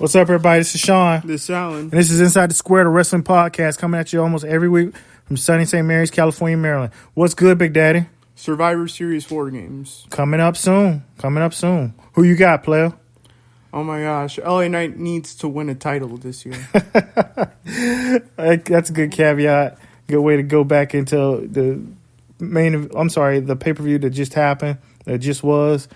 What's up, everybody? This is Sean. This is Alan. And this is Inside the Square, the wrestling podcast, coming at you almost every week from sunny St. Mary's, California, Maryland. What's good, Big Daddy? Survivor Series 4 games. Coming up soon. Who you got, player? Oh my gosh. LA Knight needs to win a title this year. That's a good caveat. Good way to go back into the pay-per-view that just happened, that just was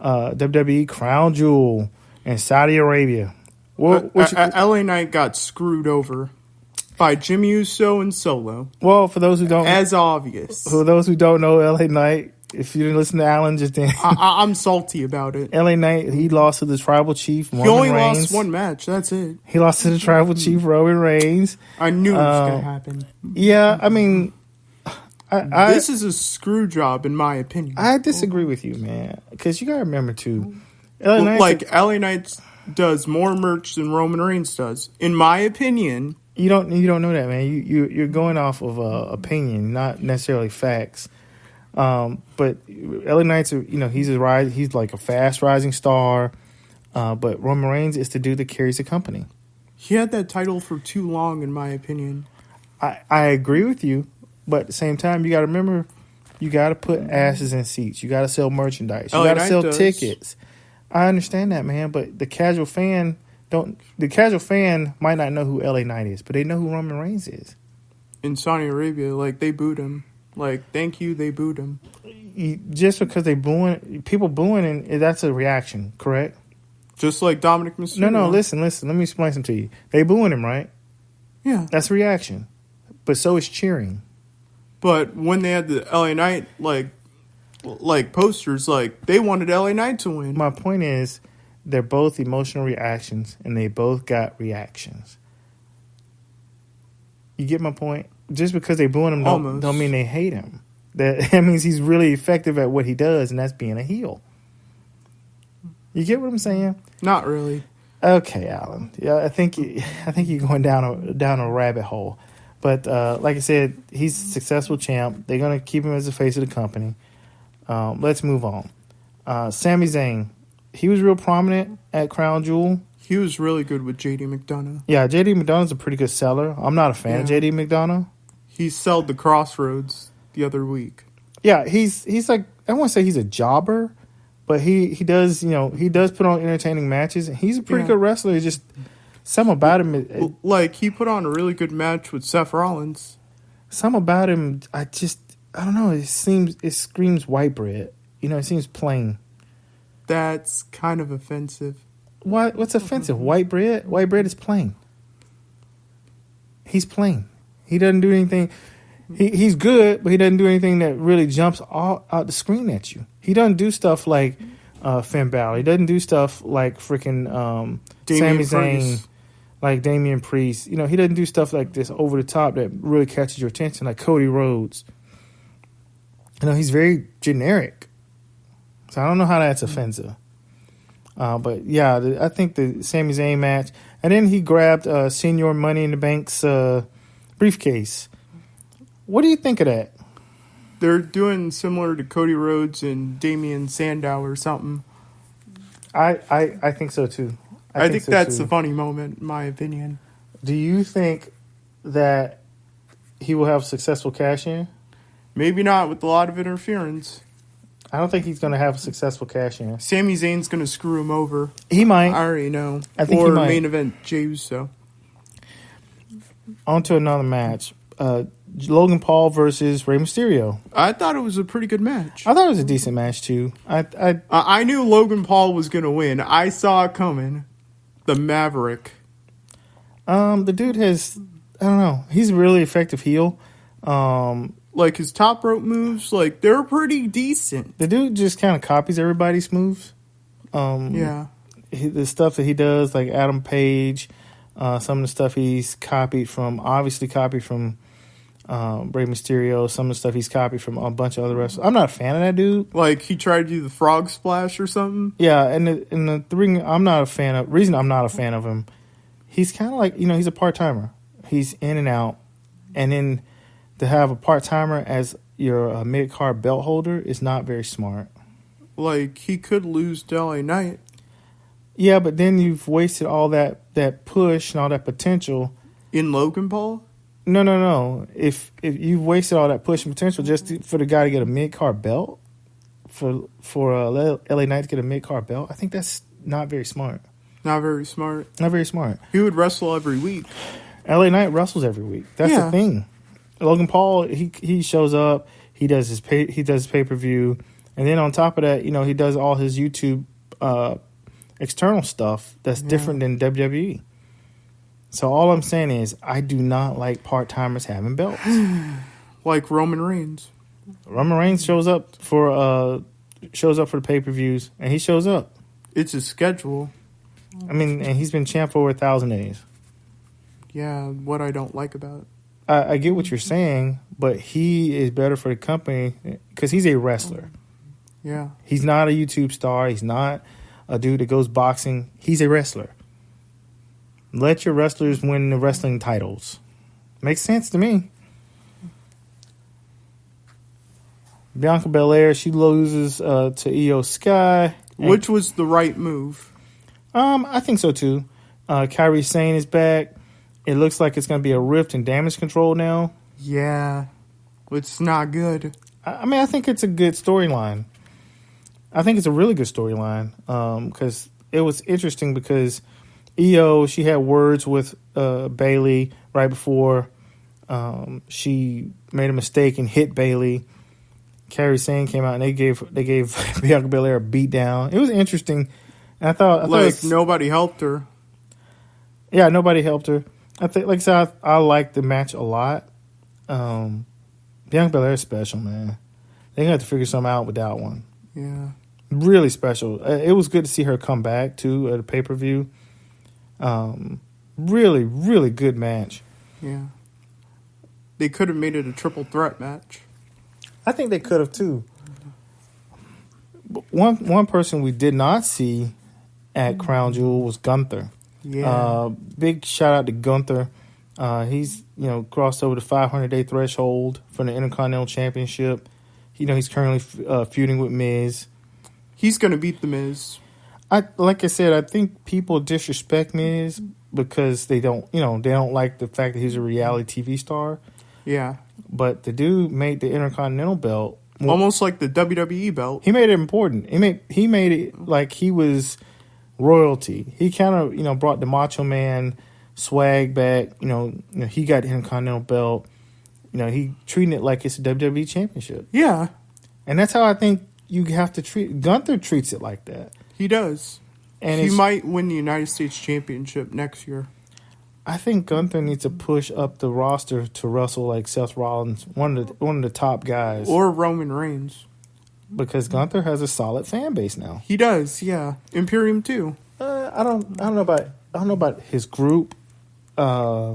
WWE Crown Jewel in Saudi Arabia. LA Knight got screwed over by Jimmy Uso and Solo. Well, for those who don't, as obvious. For those who don't know, LA Knight, if you didn't listen to Alan just then, I'm salty about it. LA Knight, he lost to the tribal chief, Roman He only Reigns. lost one match. That's it. He lost to the tribal chief, Roman Reigns. I knew it was going to happen. Yeah, I mean, this is a screw job, in my opinion. I disagree with you, man, because you got to remember too, LA Knight does more merch than Roman Reigns does, in my opinion. You don't know that, man. You're going off of opinion, not necessarily facts. But LA Knight's, he's like a fast rising star. But Roman Reigns is the dude that carries the company. He had that title for too long, in my opinion. I agree with you, but at the same time, you got to remember, you got to put asses in seats. You got to sell merchandise. You got to sell tickets. I understand that, man, but the casual fan might not know who LA Knight is, but they know who Roman Reigns is. In Saudi Arabia, they booed him. Thank you, they booed him. Just because people booing, and that's a reaction, correct? Just like Dominic Mysterio. No, listen. Let me explain something to you. They booing him, right? Yeah. That's a reaction. But so is cheering. But when they had the LA Knight, posters, they wanted LA Knight to win. My point is, they're both emotional reactions, and they both got reactions. You get my point? Just because they booing him don't mean they hate him. That means he's really effective at what he does, and that's being a heel. You get what I'm saying? Not really. Okay, Alan. Yeah, I think you're going down a rabbit hole. But like I said, he's a successful champ. They're going to keep him as the face of the company. Let's move on. Sami Zayn, he was real prominent at Crown Jewel. He was really good with JD McDonough. Yeah, JD McDonough's a pretty good seller. I'm not a fan of JD McDonough. He sold the Crossroads the other week. Yeah, he's like, I won't say he's a jobber, but he does put on entertaining matches. He's a pretty good wrestler. It's just something about him. He put on a really good match with Seth Rollins. Something about him, I don't know. It screams white bread. It seems plain. That's kind of offensive. What's offensive? White bread? White bread is plain. He's plain. He doesn't do anything. He's good, but he doesn't do anything that really jumps all out the screen at you. He doesn't do stuff like Finn Balor. He doesn't do stuff like freaking Sami Zayn, like Damian Priest. He doesn't do stuff like this over the top that really catches your attention, like Cody Rhodes. He's very generic. So I don't know how that's offensive. But yeah, I think the Sami Zayn match, and then he grabbed Senior Money in the Bank's briefcase. What do you think of that? They're doing similar to Cody Rhodes and Damian Sandow or something. I think so too. I think that's a funny moment, in my opinion. Do you think that he will have successful cash in? Maybe not, with a lot of interference. I don't think he's going to have a successful cash in. Sami Zayn's going to screw him over. He might. I already know. I think he might. Main event Jey Uso. On to another match. Logan Paul versus Rey Mysterio. I thought it was a pretty good match. I thought it was a decent match too. I knew Logan Paul was going to win. I saw it coming. The Maverick. The dude has, I don't know. He's a really effective heel. His top rope moves, they're pretty decent. The dude just kind of copies everybody's moves. Yeah. The stuff that he does, like Adam Page, some of the stuff he's obviously copied from Rey Mysterio. Some of the stuff he's copied from a bunch of other wrestlers. I'm not a fan of that dude. He tried to do the frog splash or something. Yeah, and the ring, I'm not a fan of. Reason I'm not a fan of him, he's kind of like, he's a part-timer. He's in and out. And then to have a part-timer as your mid-card belt holder is not very smart. He could lose to LA Knight. Yeah, but then you've wasted all that push and all that potential. In Logan Paul? No. If you've wasted all that push and potential for the guy to get a mid-card belt, for LA Knight to get a mid-card belt, I think that's not very smart. Not very smart. Not very smart. He would wrestle every week. LA Knight wrestles every week. That's the thing. Logan Paul, he shows up, he does his pay-per-view, and then on top of that, he does all his YouTube external stuff that's different than WWE. So all I'm saying is I do not like part-timers having belts. Like Roman Reigns. Roman Reigns shows up for the pay-per-views, and he shows up. It's his schedule. I mean, and he's been champ for over 1,000 days. Yeah, what I don't like about it. I get what you're saying, but he is better for the company because he's a wrestler. Yeah. He's not a YouTube star. He's not a dude that goes boxing. He's a wrestler. Let your wrestlers win the wrestling titles. Makes sense to me. Bianca Belair, she loses to Io Sky. Which was the right move. I think so too. Kairi Sane is back. It looks like it's going to be a rift in Damage Control now. Yeah. It's not good. I mean, I think it's a good storyline. I think it's a really good storyline because it was interesting because Io, she had words with Bayley right before she made a mistake and hit Bayley. Kairi Sane came out and they gave Bianca Belair a beat down. It was interesting. And I thought nobody helped her. Yeah, nobody helped her. I think, like I said, I liked the match a lot. Bianca Belair is special, man. They're gonna have to figure something out with that one. Yeah, really special. It was good to see her come back too at a pay-per-view. Really, really good match. Yeah, they could have made it a triple threat match. I think they could have too. One person we did not see at Crown Jewel was Guenther. Yeah. Big shout out to Guenther. He's crossed over the 500-day threshold for the Intercontinental Championship. He's currently feuding with Miz. He's going to beat the Miz. Like I said, I think people disrespect Miz because they don't like the fact that he's a reality TV star. Yeah. But the dude made the Intercontinental belt almost like the WWE belt. He made it important. He made it like he was royalty. He kind of brought the Macho Man swag back. He got the Intercontinental belt. He treated it like it's a WWE championship. Yeah, and that's how I think you have to treat. Guenther treats it like that. He does, and he might win the United States Championship next year. I think Guenther needs to push up the roster to wrestle like Seth Rollins, one of the top guys, or Roman Reigns, because Guenther has a solid fan base now. He does, yeah. Imperium too. I don't know about his group. I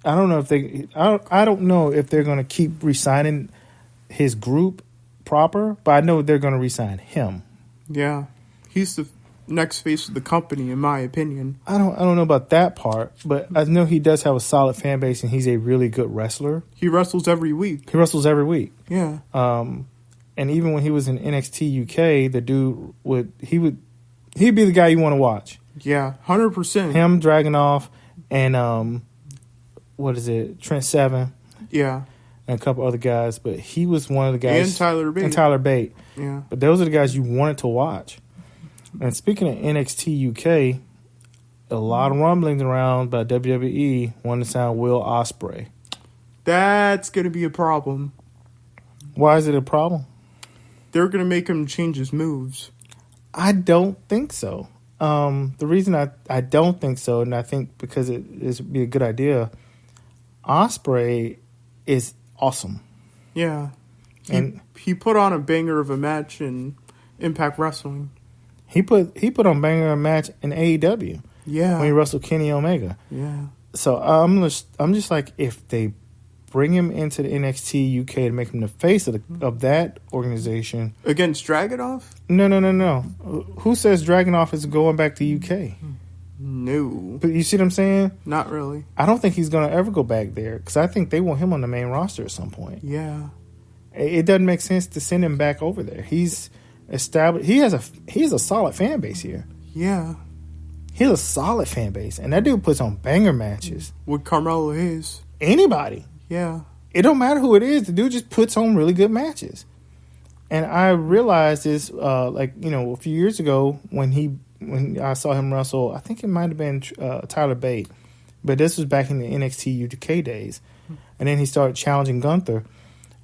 don't know if they're going to keep re-signing his group proper, but I know they're going to re-sign him. Yeah, he's the next face of the company, in my opinion. I don't know about that part, but I know he does have a solid fan base, and he's a really good wrestler. He wrestles every week. Yeah. And even when he was in NXT UK, the dude he'd be the guy you want to watch. Yeah, 100%. Him, Dragunov, and Trent Seven. Yeah. And a couple other guys, but he was one of the guys. And Tyler Bate. Yeah. But those are the guys you wanted to watch. And speaking of NXT UK, a lot of rumblings around by WWE wanting to sign Will Ospreay. That's going to be a problem. Why is it a problem? They're going to make him change his moves. I don't think so. The reason I don't think so, and I think because it would be a good idea, Ospreay is awesome. Yeah. He put on a banger of a match in Impact Wrestling. He put on banger a match in AEW. Yeah. When he wrestled Kenny Omega. Yeah. So I'm just like, if they bring him into the NXT UK to make him the face of that organization against Dragunov? No. Who says Dragunov is going back to UK? No. But you see what I'm saying? Not really. I don't think he's going to ever go back there because I think they want him on the main roster at some point. Yeah. It doesn't make sense to send him back over there. He's established. He has a solid fan base here. Yeah. He's a solid fan base, and that dude puts on banger matches. With Carmelo Hayes. Anybody. Yeah. It don't matter who it is. The dude just puts on really good matches. And I realized this, a few years ago when I saw him wrestle. I think it might have been Tyler Bate, but this was back in the NXT UK days. And then he started challenging Guenther,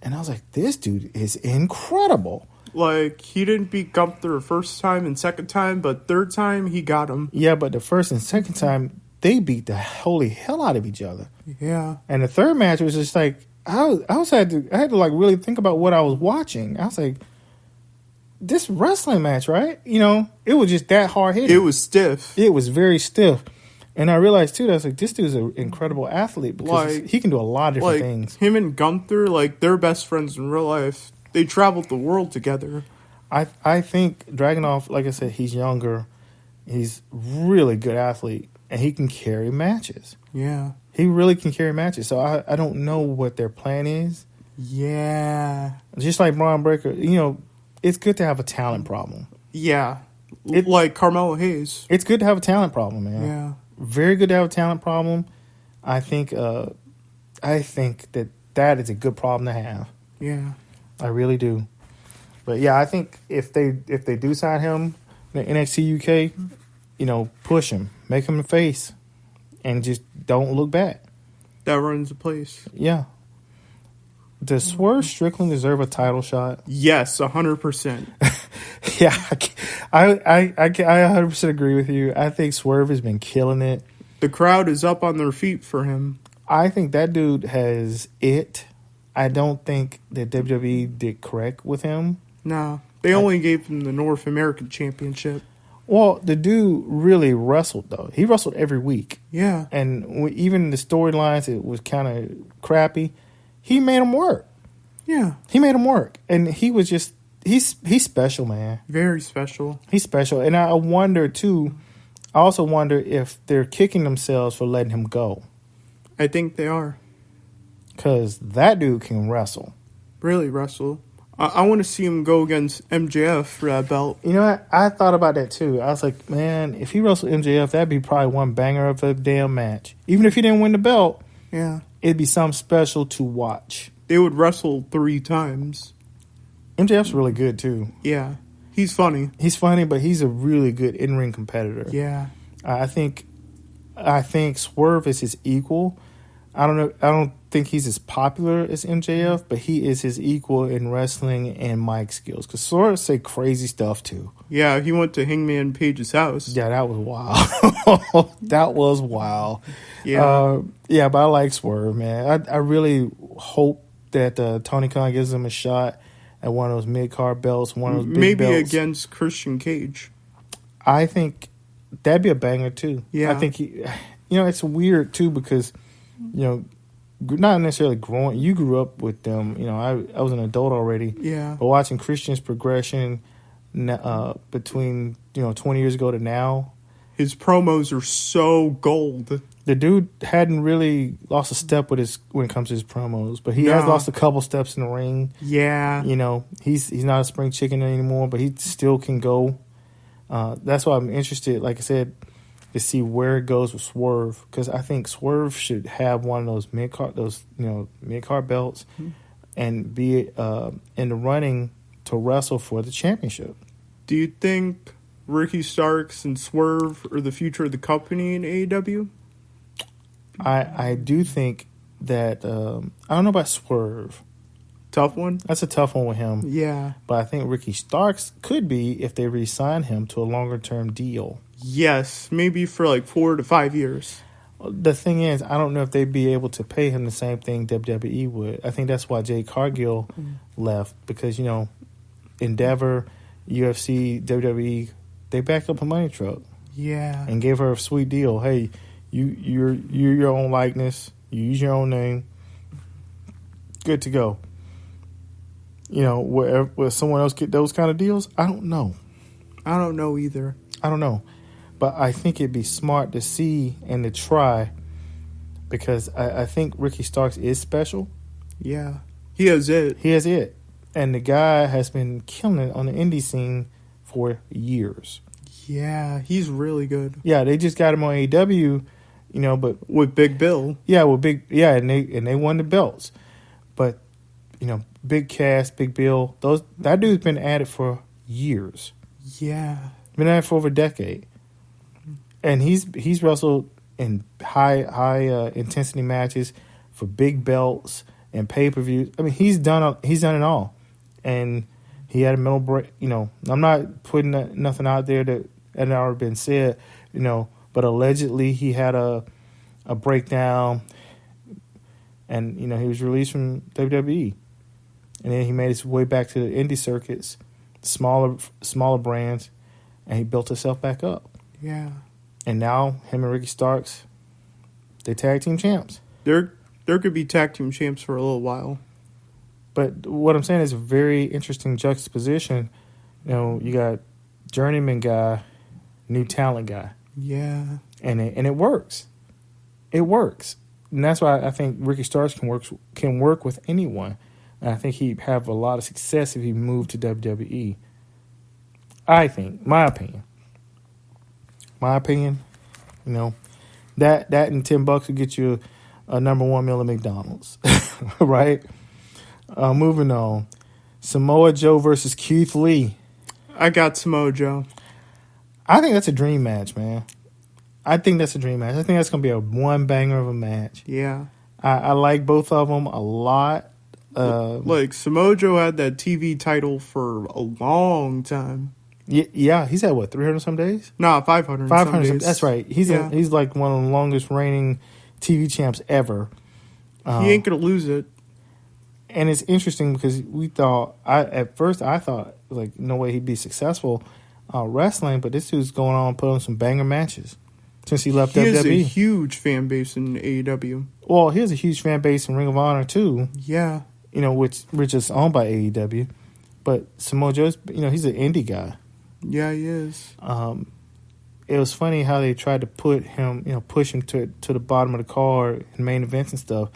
and I was like, "This dude is incredible." Like, he didn't beat Guenther the first time and second time, but third time he got him. Yeah, but the first and second time they beat the holy hell out of each other. Yeah. And the third match was just like I had to like really think about what I was watching. I was like, this wrestling match, right? It was just that hard hitting. It was stiff. It was very stiff. And I realized too that I was like, this dude's an incredible athlete because he can do a lot of different things. Him and Guenther, like, they're best friends in real life. They traveled the world together. I think Dragunov, like I said, he's younger. He's really good athlete, and he can carry matches. Yeah. He really can carry matches. So I don't know what their plan is. Yeah. Just like Braun Breaker, it's good to have a talent problem. Yeah. Like Carmelo Hayes. It's good to have a talent problem, man. Yeah. Very good to have a talent problem. I think that is a good problem to have. Yeah. I really do. But yeah, I think if they do sign him, the NXT UK, push him, make him a face, and just don't look back. That runs the place. Yeah. Does Swerve Strickland deserve a title shot? Yes, 100%. Yeah, I 100% agree with you. I think Swerve has been killing it. The crowd is up on their feet for him. I think that dude has it. I don't think that WWE did correct with him. No, they only gave him the North American Championship. Well, the dude really wrestled, though. He wrestled every week. Yeah. And even the storylines, it was kind of crappy. He made them work. Yeah. He made them work. And he was just, he's special, man. Very special. He's special. And I also wonder if they're kicking themselves for letting him go. I think they are. Because that dude can wrestle. Really wrestle. I want to see him go against MJF for that belt. You know what? I thought about that too. I was like, man, if he wrestled MJF, that'd be probably one banger of a damn match. Even if he didn't win the belt, yeah, it'd be something special to watch. They would wrestle 3 times. MJF's really good too. Yeah. He's funny. He's funny, but he's a really good in-ring competitor. Yeah. I think Swerve is his equal. I don't think he's as popular as MJF, but he is his equal in wrestling and mic skills. Because Swerve say crazy stuff too. Yeah, he went to Hangman Page's house. Yeah, that was wild. That was wild. Yeah. But I like Swerve, man. I really hope that Tony Khan gives him a shot at one of those mid-card belts, one of those big belts. Maybe against Christian Cage. I think that'd be a banger too. Yeah. I think it's weird too because not necessarily growing. You grew up with them. I was an adult already. Yeah. But watching Christian's progression between 20 years ago to now, his promos are so gold. The dude hadn't really lost a step when it comes to his promos, but he has lost a couple steps in the ring. Yeah. He's not a spring chicken anymore, but he still can go. That's why I'm interested, like I said, to see where it goes with Swerve, because I think Swerve should have one of those mid-card belts and be in the running to wrestle for the championship. Do you think Ricky Starks and Swerve are the future of the company in AEW? I do think that I don't know about Swerve. Tough one? That's a tough one with him. Yeah. But I think Ricky Starks could be if they re-sign him to a longer-term deal. Yes, maybe for like 4 to 5 years. The thing is, I don't know if they'd be able to pay him the same thing WWE would. I think that's why Jade Cargill left, because, Endeavor, UFC, WWE, they backed up a money truck. Yeah. And gave her a sweet deal. Hey, you're your own likeness. You use your own name. Good to go. Where someone else get those kind of deals, I don't know. I don't know either. I don't know. But I think it'd be smart to see and to try, because I think Ricky Starks is special. Yeah. He has it. He has it. And the guy has been killing it on the indie scene for years. Yeah, he's really good. Yeah, they just got him on AEW, but With Big Bill. and they won the belts. But, Big Cass, Big Bill, that dude's been at it for years. Yeah. Been at it for over a decade. And he's wrestled in high intensity matches for big belts and pay-per-views. I mean, he's done it all. And he had a mental break. I'm not putting nothing out there that had already been said, but allegedly he had a breakdown, and he was released from WWE, and then he made his way back to the indie circuits, smaller brands, and he built himself back up. Yeah. And now him and Ricky Starks, they tag team champs. There could be tag team champs for a little while. But what I'm saying is a very interesting juxtaposition. You got journeyman guy, new talent guy. Yeah. And it works. It works. And that's why I think Ricky Starks can work with anyone. And I think he'd have a lot of success if he moved to WWE. I think, my opinion, that and $10 would get you a number one meal at McDonald's, right? Moving on, Samoa Joe versus Keith Lee. I got Samoa Joe. I think that's a dream match, man. I think that's going to be a one banger of a match. Yeah. I like both of them a lot. Samoa Joe had that TV title for a long time. Yeah, he's had 300 some days? Nah, 500. 500. Some days. That's right. He's like one of the longest reigning TV champs ever. He ain't gonna lose it. And it's interesting because at first I thought like no way he'd be successful wrestling, but this dude's going on putting on some banger matches since he left WWE. He has a huge fan base in AEW. Well, he has a huge fan base in Ring of Honor too. Yeah. Which is owned by AEW. But Samoa Joe's, he's an indie guy. Yeah, he is. It was funny how they tried to put him, push him to the bottom of the card in main events and stuff.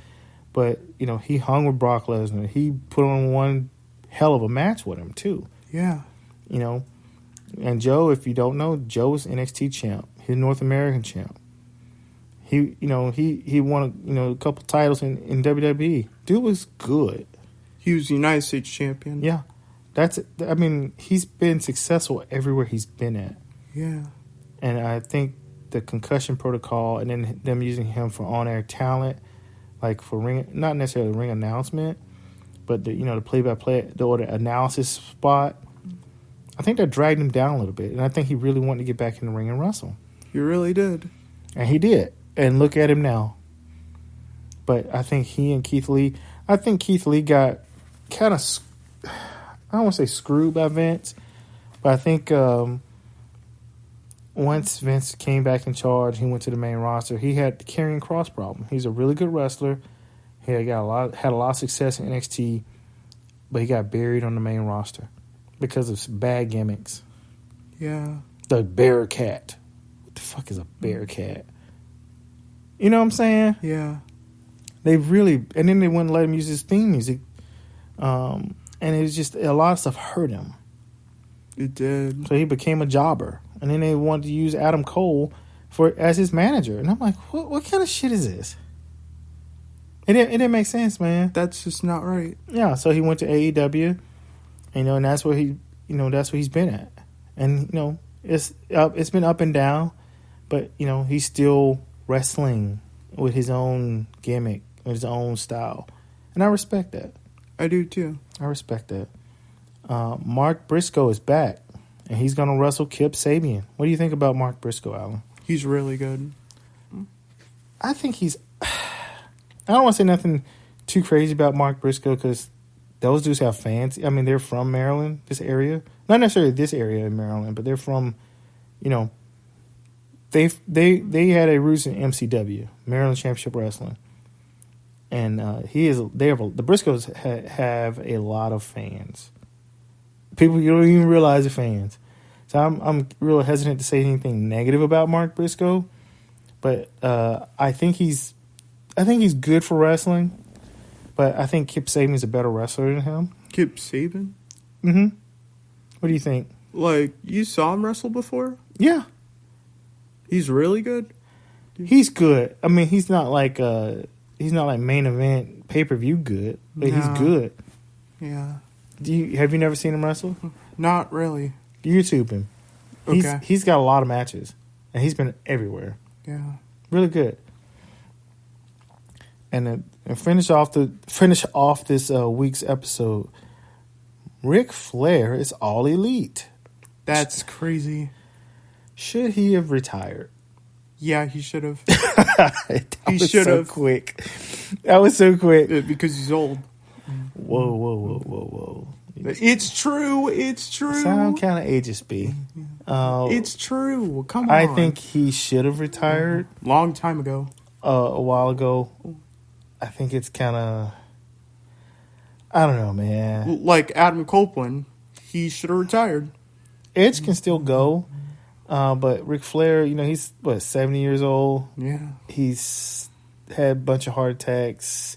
But, he hung with Brock Lesnar. He put on one hell of a match with him, too. Yeah. And Joe, if you don't know, Joe is NXT champ. He's North American champ. He won, a couple titles in WWE. Dude was good. He was the United States champion. Yeah. He's been successful everywhere he's been at. Yeah. And I think the concussion protocol and then them using him for on-air talent, like for ring, not necessarily ring announcement, but the play-by-play, or the analysis spot, I think that dragged him down a little bit. And I think he really wanted to get back in the ring and wrestle. He really did. And he did. And look at him now. But I think Keith Lee got kind of, I don't want to say screwed by Vince, but I think once Vince came back in charge, he went to the main roster. He had the Karrion Kross problem. He's a really good wrestler. He had a lot of success in NXT, but he got buried on the main roster because of bad gimmicks. Yeah. The Bearcat. What the fuck is a Bearcat? You know what I'm saying? Yeah. And then they wouldn't let him use his theme music. And it was just, a lot of stuff hurt him. It did. So he became a jobber. And then they wanted to use Adam Cole as his manager. And I'm like, what kind of shit is this? It didn't make sense, man. That's just not right. Yeah, so he went to AEW, and that's where that's where he's been at. And, it's been up and down, but, he's still wrestling with his own gimmick, with his own style. And I respect that. I do, too. I respect that. Mark Briscoe is back, and he's going to wrestle Kip Sabian. What do you think about Mark Briscoe, Alan? He's really good. I think I don't want to say nothing too crazy about Mark Briscoe because those dudes have fans. I mean, they're from Maryland, this area. Not necessarily this area in Maryland, but they're from, they had a roots in MCW, Maryland Championship Wrestling. And the Briscoes have a lot of fans. People you don't even realize are fans. So I'm real hesitant to say anything negative about Mark Briscoe, but I think he's good for wrestling. But I think Kip Sabian's a better wrestler than him. Kip Sabian? Mm-hmm. What do you think? Like, you saw him wrestle before? Yeah, He's really good. he's good. I mean, he's not like main event pay-per-view good, but he's No. good. Yeah. Have you never seen him wrestle? Not really. YouTube him. Okay. He's got a lot of matches, and he's been everywhere. Yeah. Really good. And finish off this week's episode. Ric Flair is all elite. That's crazy. Should he have retired? Yeah, he should have. He should have. Quick. That was so quick. Because he's old. Whoa. It's true. It's true. Sound kind of ageist, B. It's true. Come on. I think he should have retired Long time ago. a while ago. I think it's kind of... I don't know, man. Like Adam Copeland, he should have retired. Edge can still go, but Ric Flair, he's, 70 years old? Yeah. He's had a bunch of heart attacks.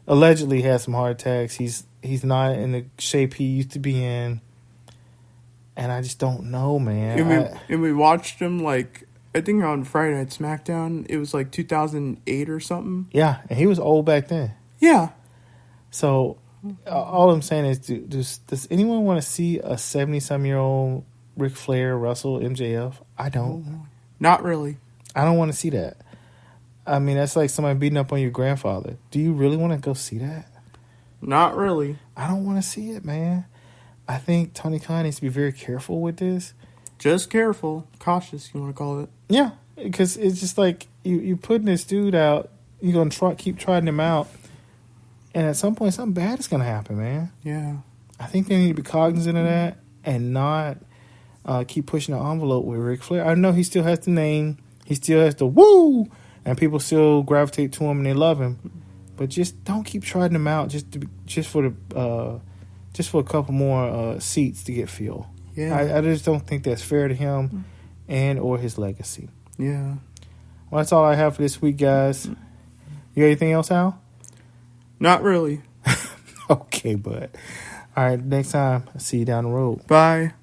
Allegedly had some heart attacks. He's not in the shape he used to be in. And I just don't know, man. And we watched him, I think on Friday Night SmackDown, it was 2008 or something. Yeah, and he was old back then. Yeah. So all I'm saying is, does anyone want to see a 70-some-year-old Ric Flair wrestle MJF? I don't. Not really. I don't want to see that. I mean, that's like somebody beating up on your grandfather. Do you really want to go see that? Not really. I don't want to see it, man. I think Tony Khan needs to be very careful with this. Just careful. Cautious, you want to call it. Yeah, because it's just like you putting this dude out, you're going to keep trying him out, and at some point something bad is going to happen, man. Yeah. I think they need to be cognizant of that and not keep pushing the envelope with Ric Flair. I know he still has the name. He still has the woo, and people still gravitate to him and they love him. But just don't keep trying him out just for a couple more seats to get filled. Yeah. I just don't think that's fair to him and or his legacy. Yeah. Well, that's all I have for this week, guys. You got anything else, Al? Not really. Okay, bud. All right, next time, I'll see you down the road. Bye.